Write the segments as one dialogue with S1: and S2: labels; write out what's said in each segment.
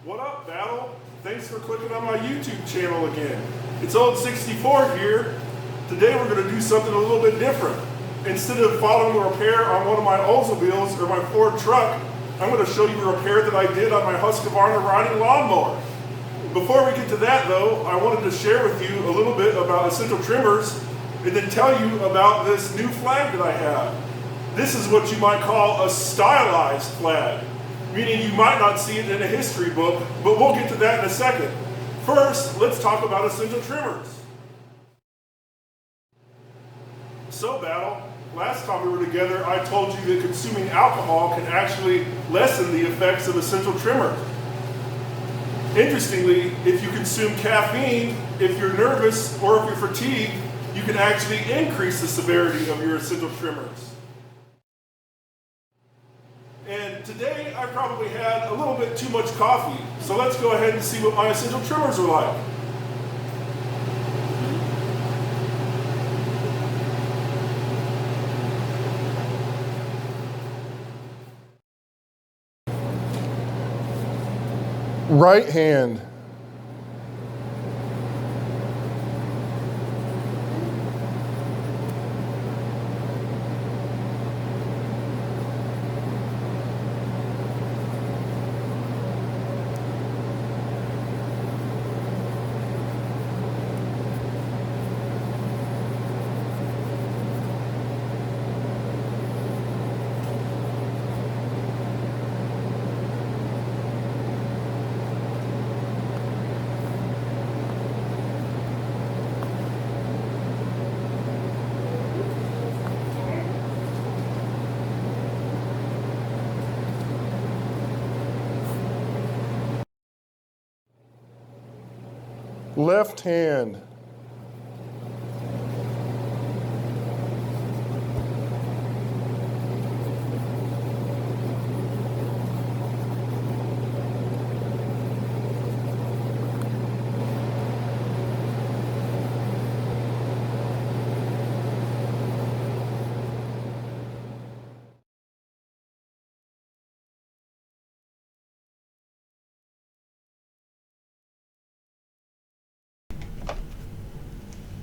S1: What up, Battle? Thanks for clicking on my YouTube channel again. It's Old 64 here. Today we're going to do something a little bit different. Instead of following a repair on one of my Oldsmobiles or my Ford truck, I'm going to show you a repair that I did on my Husqvarna riding lawnmower. Before we get to that though, I wanted to share with you a little bit about essential trimmers and then tell you about this new flag that I have. This is what you might call a stylized flag, meaning you might not see it in a history book, but we'll get to that in a second. First, let's talk about essential trimmers. So, Battle, last time we were together, I told you that consuming alcohol can actually lessen the effects of essential trimmers. Interestingly, if you consume caffeine, if you're nervous or if you're fatigued, you can actually increase the severity of your essential trimmers. And today I probably had a little bit too much coffee, so let's go ahead and see what my essential trimmers are like. Right hand. Left hand.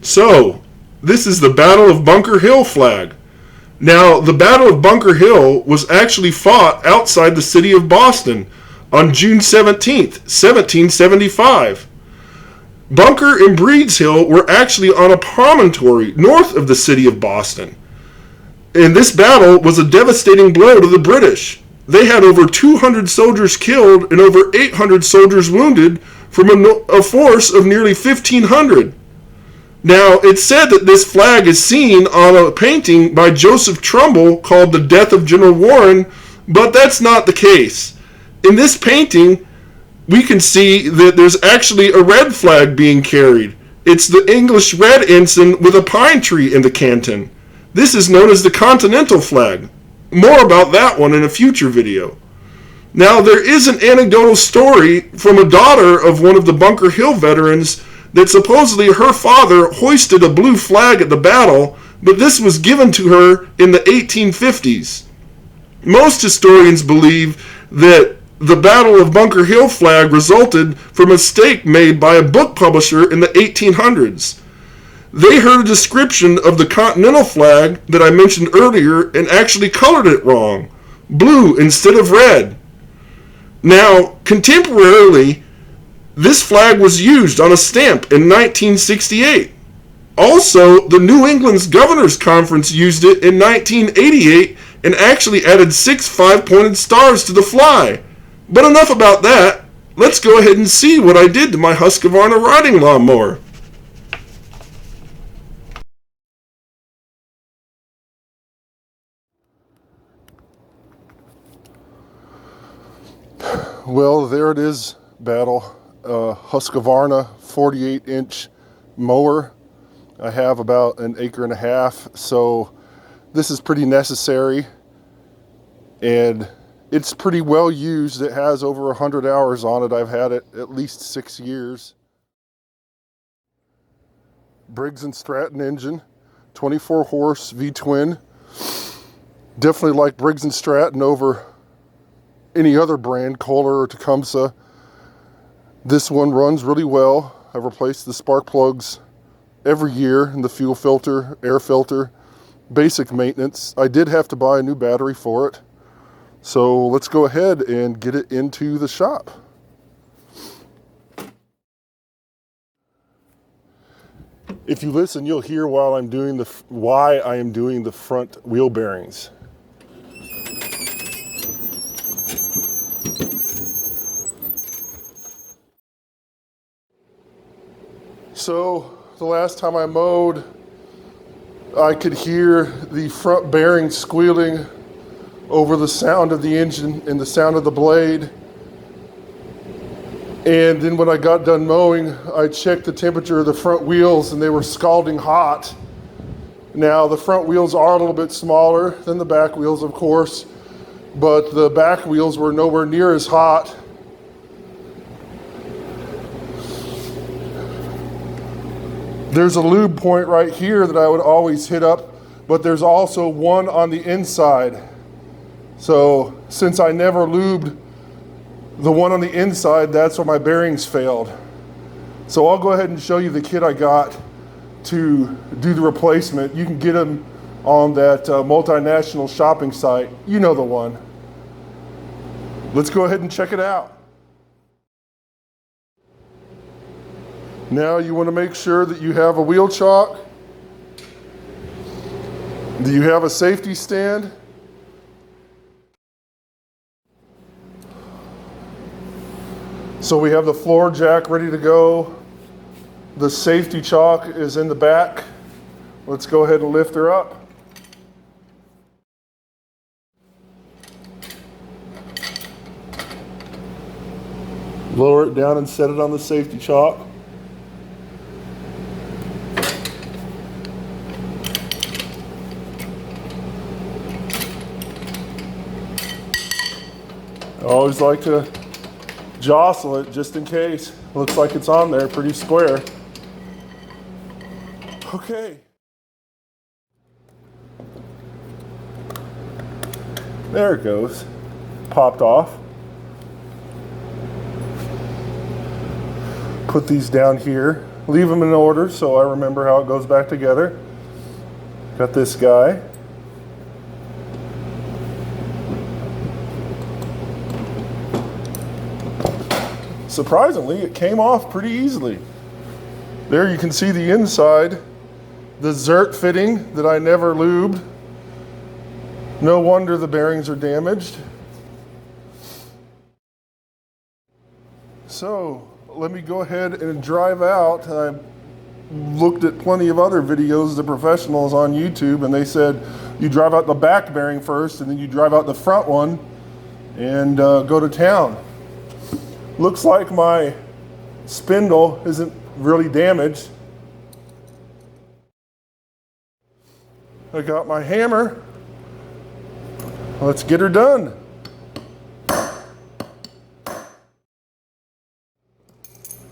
S1: So, this is the Battle of Bunker Hill flag. Now, the Battle of Bunker Hill was actually fought outside the city of Boston on June 17th, 1775. Bunker and Breeds Hill were actually on a promontory north of the city of Boston. And this battle was a devastating blow to the British. They had over 200 soldiers killed and over 800 soldiers wounded from a force of nearly 1,500. Now, it's said that this flag is seen on a painting by Joseph Trumbull called The Death of General Warren, but that's not the case. In this painting, we can see that there's actually a red flag being carried. It's the English red ensign with a pine tree in the canton. This is known as the Continental flag. More about that one in a future video. Now, there is an anecdotal story from a daughter of one of the Bunker Hill veterans that supposedly her father hoisted a blue flag at the battle, but this was given to her in the 1850s. Most historians believe that the Battle of Bunker Hill flag resulted from a mistake made by a book publisher in the 1800s. They heard a description of the Continental flag that I mentioned earlier and actually colored it wrong, blue instead of red. Now, contemporarily, this flag was used on a stamp in 1968. Also, the New England's Governors Conference used it in 1988 and actually added 6 5-pointed stars to the fly. But enough about that. Let's go ahead and see what I did to my Husqvarna riding lawnmower. Well, there it is, Battle. Husqvarna 48-inch mower. I have about an acre and a half, so this is pretty necessary, and it's pretty well used. It has over 100 hours on it. I've had it at least 6 years. Briggs & Stratton engine, 24 horse V-twin. Definitely like Briggs & Stratton over any other brand, Kohler or Tecumseh. This one runs really well. I've replaced the spark plugs every year in the fuel filter, air filter, basic maintenance. I did have to buy a new battery for it. So let's go ahead and get it into the shop. If you listen, you'll hear while I'm doing why I am doing the front wheel bearings. So the last time I mowed, I could hear the front bearing squealing over the sound of the engine and the sound of the blade. And then when I got done mowing, I checked the temperature of the front wheels and they were scalding hot. Now the front wheels are a little bit smaller than the back wheels, of course, but the back wheels were nowhere near as hot. There's a lube point right here that I would always hit up, but there's also one on the inside. So since I never lubed the one on the inside, that's where my bearings failed. So I'll go ahead and show you the kit I got to do the replacement. You can get them on that multinational shopping site. You know the one. Let's go ahead and check it out. Now you want to make sure that you have a wheel chock, that you have a safety stand, so we have the floor jack ready to go. The safety chock is in the back. Let's go ahead and lift her up. Lower it down and set it on the safety chock. I always like to jostle it just in case. Looks like it's on there pretty square. Okay. There it goes. Popped off. Put these down here. Leave them in order so I remember how it goes back together. Got this guy. Surprisingly, it came off pretty easily. There you can see the inside, the Zert fitting that I never lubed. No wonder the bearings are damaged. So let me go ahead and drive out. I looked at plenty of other videos, the professionals on YouTube, and they said you drive out the back bearing first and then you drive out the front one and go to town. Looks like my spindle isn't really damaged. I got my hammer. Let's get her done. Let's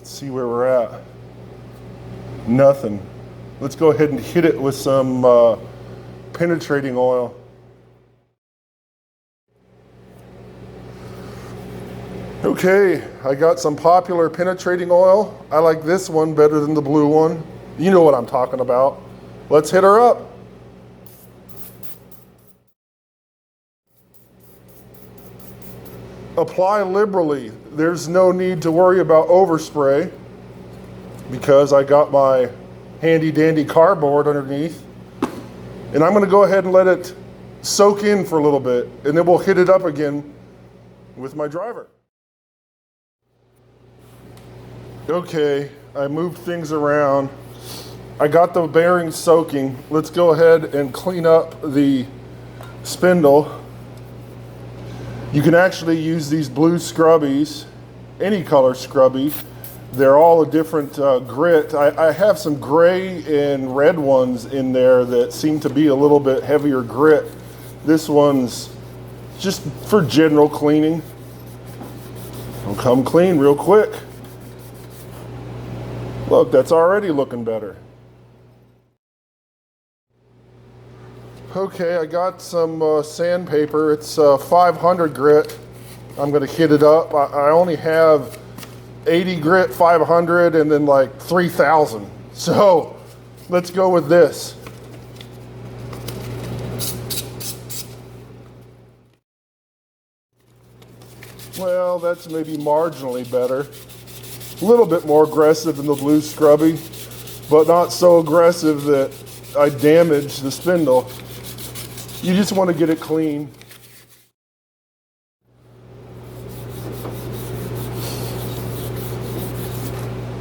S1: see where we're at. Nothing. Let's go ahead and hit it with some penetrating oil. Okay, I got some popular penetrating oil. I like this one better than the blue one. You know what I'm talking about. Let's hit her up. Apply liberally. There's no need to worry about overspray because I got my handy dandy cardboard underneath. And I'm gonna go ahead and let it soak in for a little bit and then we'll hit it up again with my driver. Okay, I moved things around. I got the bearings soaking. Let's go ahead and clean up the spindle. You can actually use these blue scrubbies, any color scrubby. They're all a different grit. I have some gray and red ones in there that seem to be a little bit heavier grit. This one's just for general cleaning. It'll come clean real quick. Look, that's already looking better. Okay, I got some sandpaper. It's 500 grit. I'm going to hit it up. I only have 80 grit 500 and then like 3,000. So let's go with this. Well, that's maybe marginally better. A little bit more aggressive than the blue scrubby, but not so aggressive that I damage the spindle. You just want to get it clean.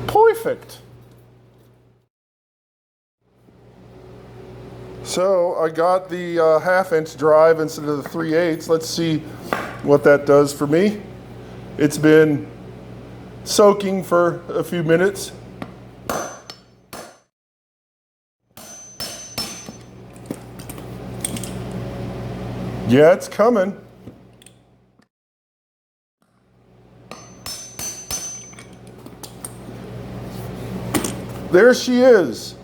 S1: Perfect. So I got the 1/2 inch drive instead of the 3/8. Let's see what that does for me. It's been soaking for a few minutes. Yeah, it's coming. There she is.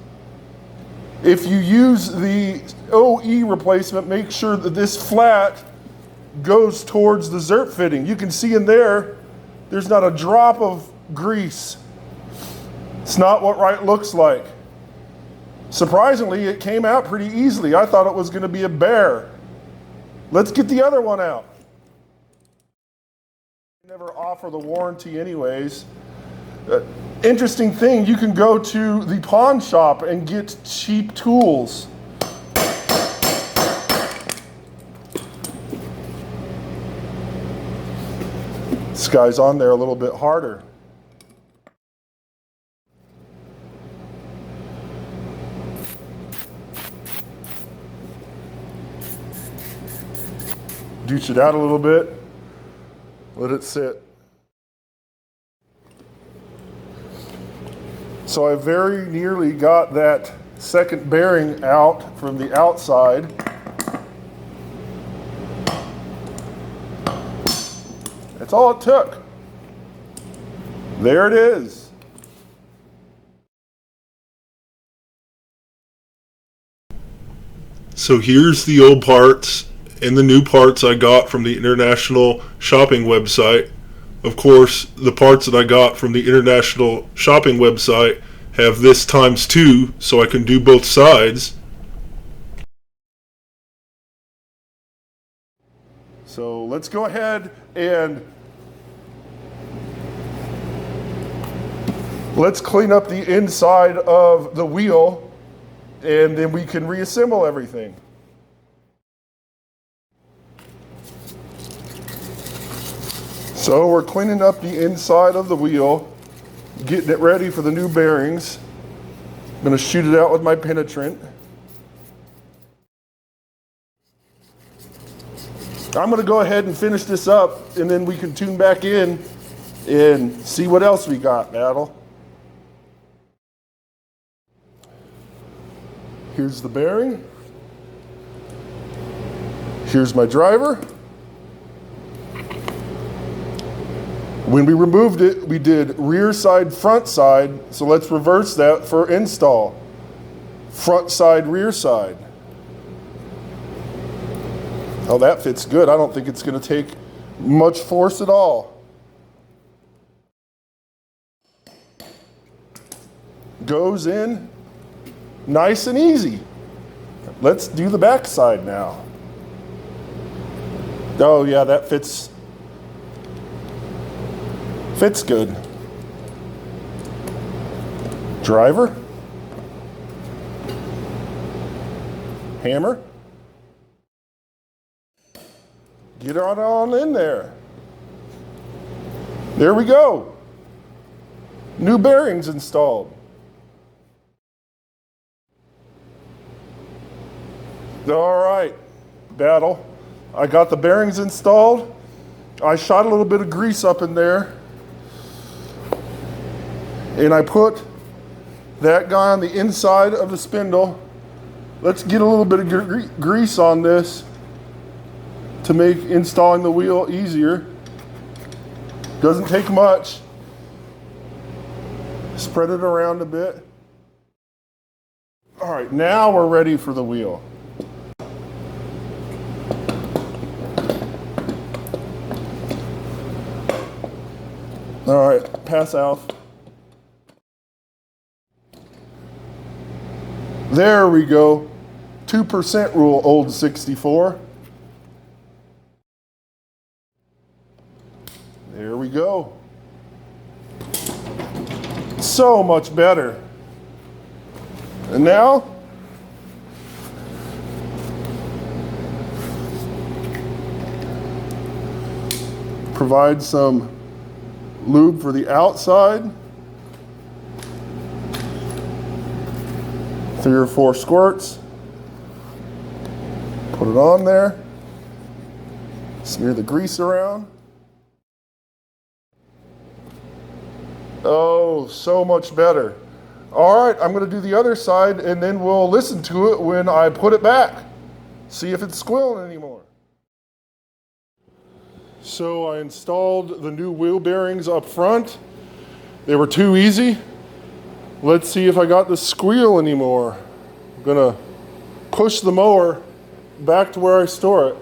S1: If you use the OE replacement, make sure that this flat goes towards the zerp fitting. You can see in there, there's not a drop of grease. It's not what right looks like. Surprisingly, it came out pretty easily. I thought it was going to be a bear. Let's get the other one out. They never offer the warranty anyways. Interesting thing, you can go to the pawn shop and get cheap tools. This guy's on there a little bit harder. Douche it out a little bit, let it sit. So I very nearly got that second bearing out from the outside. That's all it took. There it is. So here's the old parts and the new parts I got from the international shopping website. Of course, the parts that I got from the international shopping website have this ×2, so I can do both sides. So let's go ahead and let's clean up the inside of the wheel, and then we can reassemble everything. So we're cleaning up the inside of the wheel, getting it ready for the new bearings. I'm going to shoot it out with my penetrant. I'm going to go ahead and finish this up, and then we can tune back in and see what else we got, Battle. Here's the bearing. Here's my driver. When we removed it, we did rear side, front side. So let's reverse that for install. Front side, rear side. Oh, that fits good. I don't think it's going to take much force at all. Goes in nice and easy. Let's do the back side now. Oh yeah, that fits good. Driver. Hammer. Get it on in there. There we go. New bearings installed. All right, Battle. I got the bearings installed. I shot a little bit of grease up in there. And I put that guy on the inside of the spindle. Let's get a little bit of grease on this to make installing the wheel easier. Doesn't take much. Spread it around a bit. All right, now we're ready for the wheel. All right, pass out. There we go. 2% rule, old 64. There we go. So much better. And now, provide some lube for the outside. 3 or 4 squirts. Put it on there. Smear the grease around. Oh, so much better. All right, I'm going to do the other side and then we'll listen to it when I put it back. See if it's squealing anymore. So I installed the new wheel bearings up front. They were too easy. Let's see if I got the squeal anymore. I'm going to push the mower back to where I store it.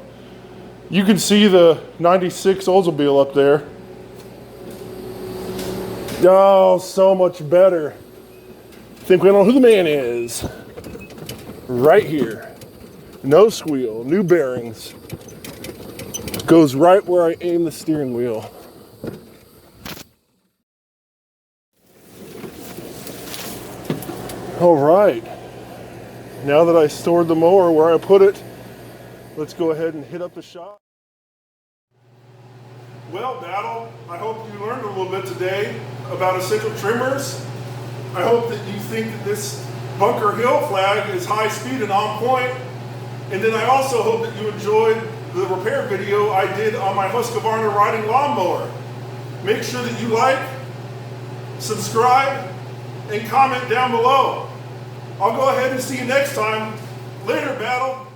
S1: You can see the 96 Oldsmobile up there. Oh, so much better. Think we know who the man is. Right here. No squeal, new bearings. Goes right where I aim the steering wheel. All right. Now that I stored the mower where I put it, let's go ahead and hit up the shop. Well, Battle, I hope you learned a little bit today about essential trimmers. I hope that you think that this Bunker Hill flag is high speed and on point. And then I also hope that you enjoyed the repair video I did on my Husqvarna riding lawnmower. Make sure that you like, subscribe, and comment down below. I'll go ahead and see you next time. Later, Battle.